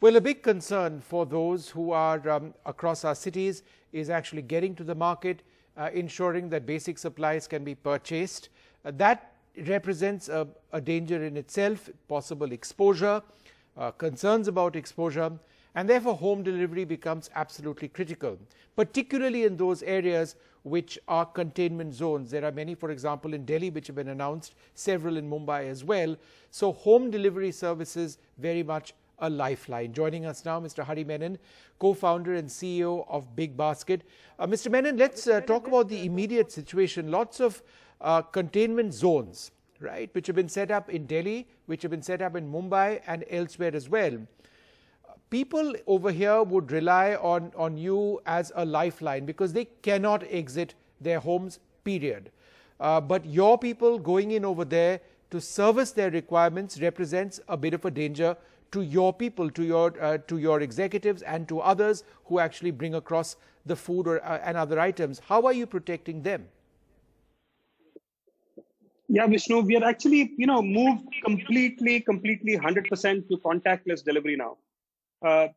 Well, a big concern for those who are across our cities is actually getting to the market, ensuring that basic supplies can be purchased. That represents a danger in itself, possible exposure, concerns about exposure, and therefore home delivery becomes absolutely critical, particularly in those areas which are containment zones. There are many, for example, in Delhi which have been announced, several in Mumbai as well. So home delivery services very much a lifeline. Joining us now, Mr. Hari Menon, co-founder and CEO of Big Basket. Mr. Menon, let's talk about the immediate situation. Lots of containment zones, right, which have been set up in Delhi, which have been set up in Mumbai and elsewhere as well. People over here would rely on you as a lifeline because they cannot exit their homes, period. But your people going in over there to service their requirements represents a bit of a danger to your people, to your executives and to others who actually bring across the food and other items. How are you protecting them? Yeah, Vishnu, we are actually, moved completely 100% to contactless delivery now.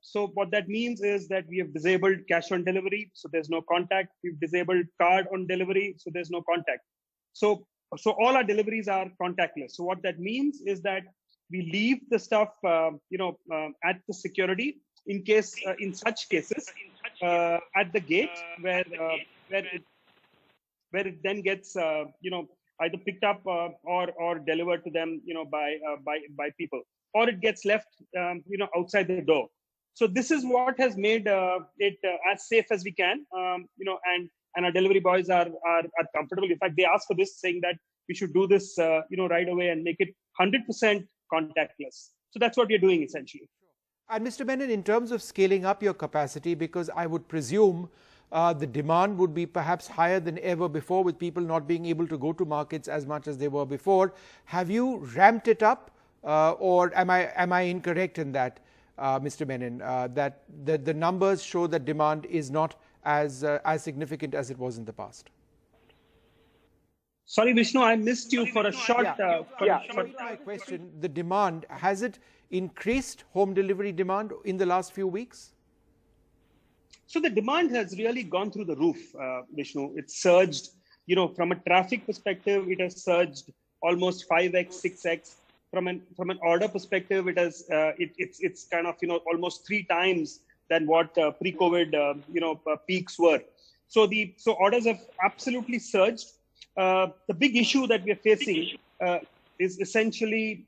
So what that means is that we have disabled cash on delivery, so there's no contact. We've disabled card on delivery, so there's no contact. So all our deliveries are contactless. So what that means is that we leave the stuff, at the security in such cases, at the gate where it then gets, either picked up or delivered to them, by people, or it gets left, outside the door. So this is what has made it as safe as we can, and our delivery boys are comfortable. In fact, they asked for this, saying that we should do this, right away and make it 100% contactless. So that's what we're doing essentially. And Mr. Menon, in terms of scaling up your capacity, because I would presume the demand would be perhaps higher than ever before, with people not being able to go to markets as much as they were before. Have you ramped it up, or am I incorrect in that, Mr. Menon, that the numbers show that demand is not as significant as it was in the past? Sorry, Vishnu, I missed you for a short. My question: the demand, has it increased, home delivery demand, in the last few weeks? So the demand has really gone through the roof, Vishnu. It's surged. From a traffic perspective, it has surged almost 5x, 6x. From an order perspective, it has it's kind of almost 3 times than what pre-COVID peaks were. So orders have absolutely surged. The big issue that we are facing is essentially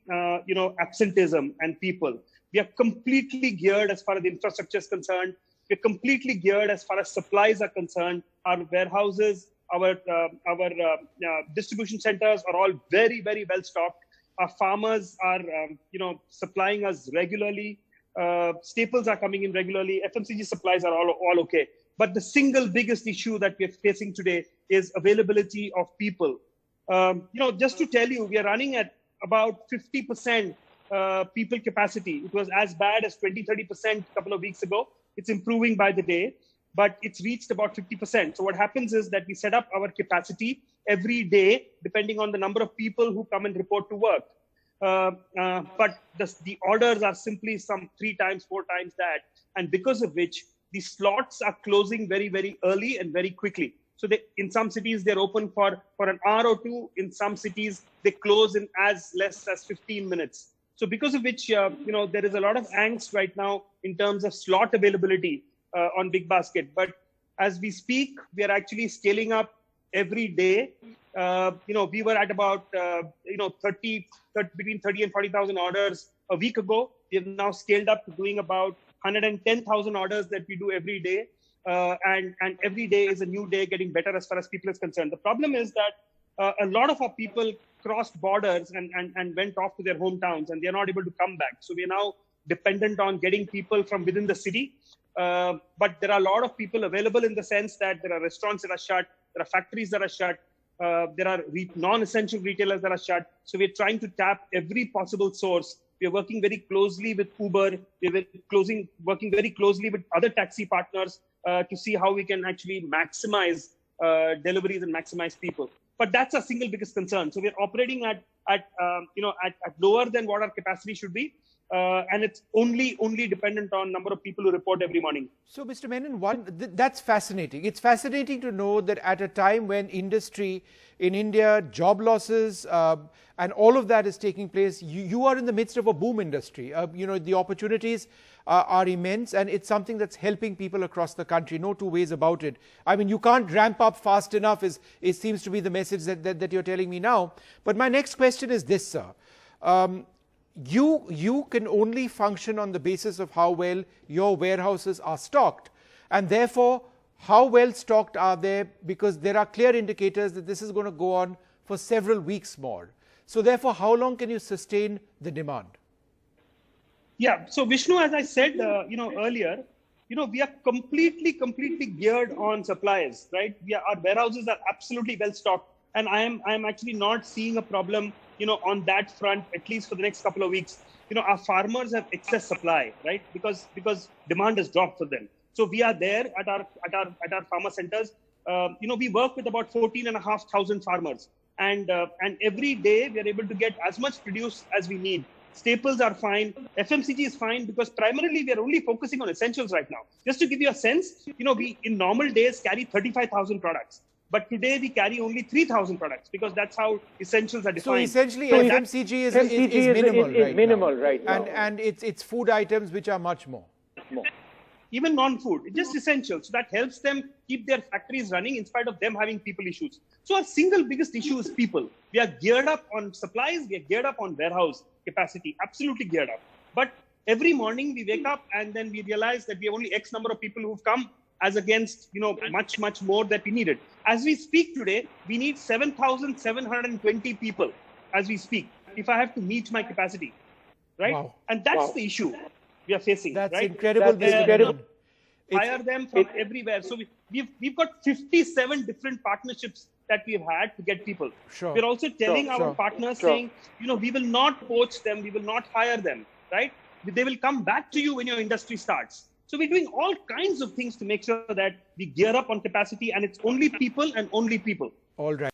absenteeism and people. We are completely geared as far as the infrastructure is concerned. We're completely geared as far as supplies are concerned. Our warehouses, our distribution centers are all very, very well stocked. Our farmers are, supplying us regularly. Staples are coming in regularly. FMCG supplies are all okay. But the single biggest issue that we're facing today is availability of people. Just to tell you, we are running at about 50% people capacity. It was as bad as 20-30% a couple of weeks ago. It's improving by the day, but it's reached about 50%. So what happens is that we set up our capacity every day, depending on the number of people who come and report to work. But the orders are simply some 3 times, 4 times that. And because of which, the slots are closing very, very early and very quickly. So in some cities, they're open for an hour or 2. In some cities, they close in as less as 15 minutes. So because of which, there is a lot of angst right now in terms of slot availability on Big Basket. But as we speak, we are actually scaling up every day. We were at about, between 30 and 40,000 orders a week ago. We have now scaled up to doing about 110,000 orders that we do every day. And every day is a new day, getting better as far as people is concerned. The problem is that a lot of our people crossed borders and went off to their hometowns, and they're not able to come back. So we're now dependent on getting people from within the city. But there are a lot of people available in the sense that there are restaurants that are shut, there are factories that are shut, there are non-essential retailers that are shut. So we're trying to tap every possible source. We're working very closely with Uber. We're working very closely with other taxi partners to see how we can actually maximize deliveries and maximize people. But that's our single biggest concern. So we're operating at lower than what our capacity should be. and it's only dependent on number of people who report every morning. So, Mr. Menon, that's fascinating. It's fascinating to know that at a time when industry in India, job losses, and all of that is taking place, you are in the midst of a boom industry. The opportunities are immense, and it's something that's helping people across the country. No two ways about it. I mean, you can't ramp up fast enough, it seems to be the message that you're telling me now. But my next question is this, sir. You can only function on the basis of how well your warehouses are stocked, and therefore how well stocked are they, because there are clear indicators that this is going to go on for several weeks more. So therefore, how long can you sustain the demand? Yeah, so Vishnu, as I said earlier, we are completely geared on supplies, right? Our warehouses are absolutely well stocked, and I am actually not seeing a problem on that front, at least for the next couple of weeks. Our farmers have excess supply, right? Because demand has dropped for them. So we are there at our farmer centers. We work with about 14,500 farmers, and every day we are able to get as much produce as we need. Staples are fine. FMCG is fine, because primarily we are only focusing on essentials right now. Just to give you a sense, we in normal days carry 35,000 products. But today we carry only 3,000 products, because that's how essentials are defined. So essentially, FMCG is minimal right now. And it's food items which are much more. Even non-food, it's just essentials. So that helps them keep their factories running in spite of them having people issues. So our single biggest issue is people. We are geared up on supplies, we are geared up on warehouse capacity, absolutely geared up. But every morning we wake up and then we realize that we have only X number of people who've come, as against much more that we needed. As we speak today, we need 7,720 people as we speak, if I have to meet my capacity, right? Wow. And that's the issue we are facing. That's right? incredible. That's incredible. Hire them from everywhere. So we've got 57 different partnerships that we've had to get people. Sure. We're also telling our partners, saying, we will not poach them, we will not hire them, right? They will come back to you when your industry starts. So we're doing all kinds of things to make sure that we gear up on capacity, and it's only people and only people. All right.